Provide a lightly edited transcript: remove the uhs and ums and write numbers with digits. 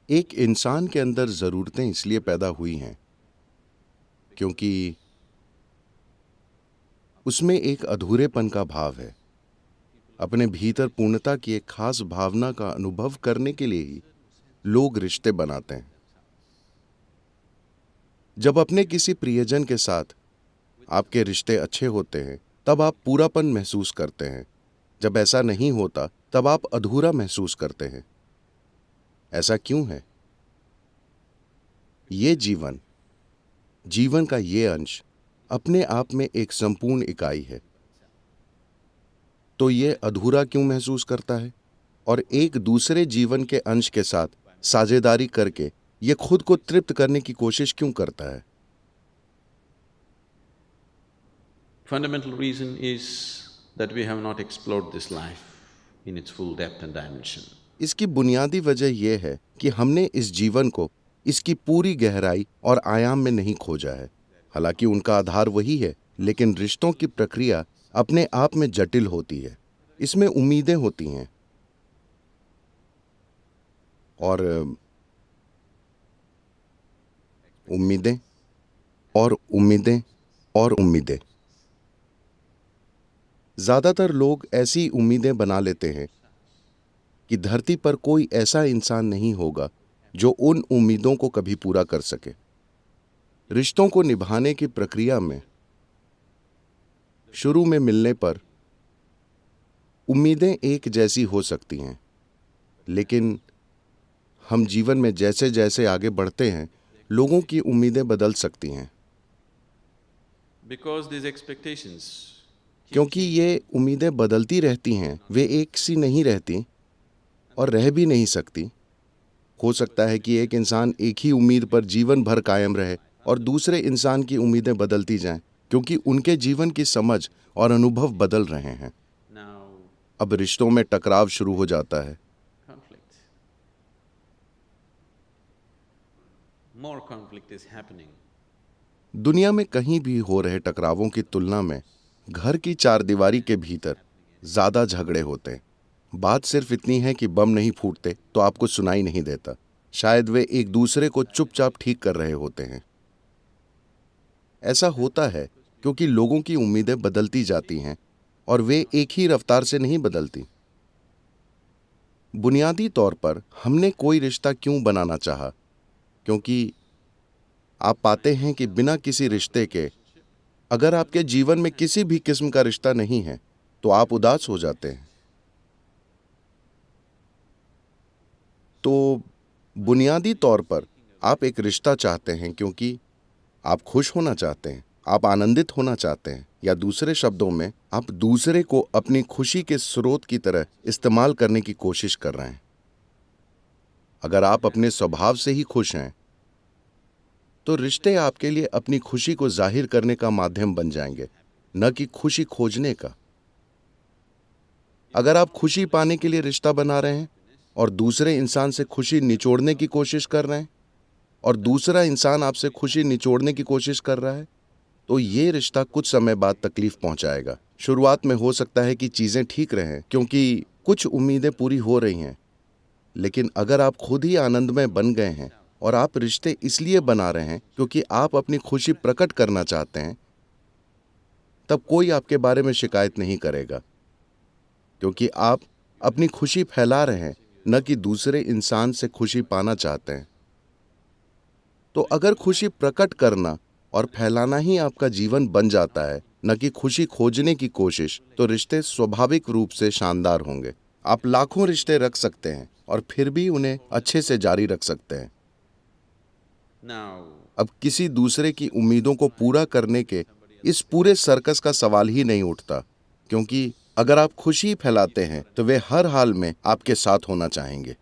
एक इंसान के अंदर ज़रूरतें इसलिए पैदा हुई हैं क्योंकि उसमें एक अधूरेपन का भाव है। अपने भीतर पूर्णता की एक खास भावना का अनुभव करने के लिए ही लोग रिश्ते बनाते हैं। जब अपने किसी प्रियजन के साथ आपके रिश्ते अच्छे होते हैं, तब आप पूरापन महसूस करते हैं। जब ऐसा नहीं होता, तब आप अधूरा महसूस करते हैं। ऐसा क्यों है? ये जीवन का ये अंश अपने आप में एक संपूर्ण इकाई है। तो ये अधूरा क्यों महसूस करता है? और एक दूसरे जीवन के अंश के साथ साझेदारी करके ये खुद को तृप्त करने की कोशिश क्यों करता है? Fundamental reason is that we have not explored this life in its full depth and dimension. इसकी बुनियादी वजह यह है कि हमने इस जीवन को इसकी पूरी गहराई और आयाम में नहीं खोजा है। हालांकि उनका आधार वही है, लेकिन रिश्तों की प्रक्रिया अपने आप में जटिल होती है। इसमें उम्मीदें होती हैं और उम्मीदें और उम्मीदें और उम्मीदें। ज्यादातर लोग ऐसी उम्मीदें बना लेते हैं कि धरती पर कोई ऐसा इंसान नहीं होगा जो उन उम्मीदों को कभी पूरा कर सके। रिश्तों को निभाने की प्रक्रिया में शुरू में मिलने पर उम्मीदें एक जैसी हो सकती हैं, लेकिन हम जीवन में जैसे जैसे आगे बढ़ते हैं, लोगों की उम्मीदें बदल सकती हैं। Because these expectations keep क्योंकि ये उम्मीदें बदलती रहती हैं, वे एक सी नहीं रहती और रह भी नहीं सकती। हो सकता है कि एक इंसान एक ही उम्मीद पर जीवन भर कायम रहे और दूसरे इंसान की उम्मीदें बदलती जाएं, क्योंकि उनके जीवन की समझ और अनुभव बदल रहे हैं। now अब रिश्तों में टकराव शुरू हो जाता है। conflict. More conflict is happening. दुनिया में कहीं भी हो रहे टकरावों की तुलना में घर की चारदीवारी के भीतर ज्यादा झगड़े होते हैं। बात सिर्फ इतनी है कि बम नहीं फूटते तो आपको सुनाई नहीं देता। शायद वे एक दूसरे को चुपचाप ठीक कर रहे होते हैं। ऐसा होता है क्योंकि लोगों की उम्मीदें बदलती जाती हैं और वे एक ही रफ्तार से नहीं बदलती। बुनियादी तौर पर हमने कोई रिश्ता क्यों बनाना चाहा? क्योंकि आप पाते हैं कि बिना किसी रिश्ते के अगर आपके जीवन में किसी भी किस्म का रिश्ता नहीं है तो आप उदास हो जाते हैं। तो बुनियादी तौर पर आप एक रिश्ता चाहते हैं क्योंकि आप खुश होना चाहते हैं, आप आनंदित होना चाहते हैं, या दूसरे शब्दों में आप दूसरे को अपनी खुशी के स्रोत की तरह इस्तेमाल करने की कोशिश कर रहे हैं। अगर आप अपने स्वभाव से ही खुश हैं तो रिश्ते आपके लिए अपनी खुशी को जाहिर करने का माध्यम बन जाएंगे, न कि खुशी खोजने का। अगर आप खुशी पाने के लिए रिश्ता बना रहे हैं और दूसरे इंसान से खुशी निचोड़ने की कोशिश कर रहे हैं और दूसरा इंसान आपसे खुशी निचोड़ने की कोशिश कर रहा है, तो ये रिश्ता कुछ समय बाद तकलीफ पहुंचाएगा। शुरुआत में हो सकता है कि चीजें ठीक रहें क्योंकि कुछ उम्मीदें पूरी हो रही हैं, लेकिन अगर आप खुद ही आनंदमय बन गए हैं और आप रिश्ते इसलिए बना रहे हैं क्योंकि आप अपनी खुशी प्रकट करना चाहते हैं, तब कोई आपके बारे में शिकायत नहीं करेगा, क्योंकि आप अपनी खुशी फैला रहे हैं, न कि दूसरे इंसान से खुशी पाना चाहते हैं। तो अगर खुशी प्रकट करना और फैलाना ही आपका जीवन बन जाता है, न कि खुशी खोजने की कोशिश, तो रिश्ते स्वाभाविक रूप से शानदार होंगे। आप लाखों रिश्ते रख सकते हैं और फिर भी उन्हें अच्छे से जारी रख सकते हैं। Now अब किसी दूसरे की उम्मीदों को पूरा करने के इस पूरे सर्कस का सवाल ही नहीं उठता, क्योंकि अगर आप खुशी फैलाते हैं तो वे हर हाल में आपके साथ होना चाहेंगे।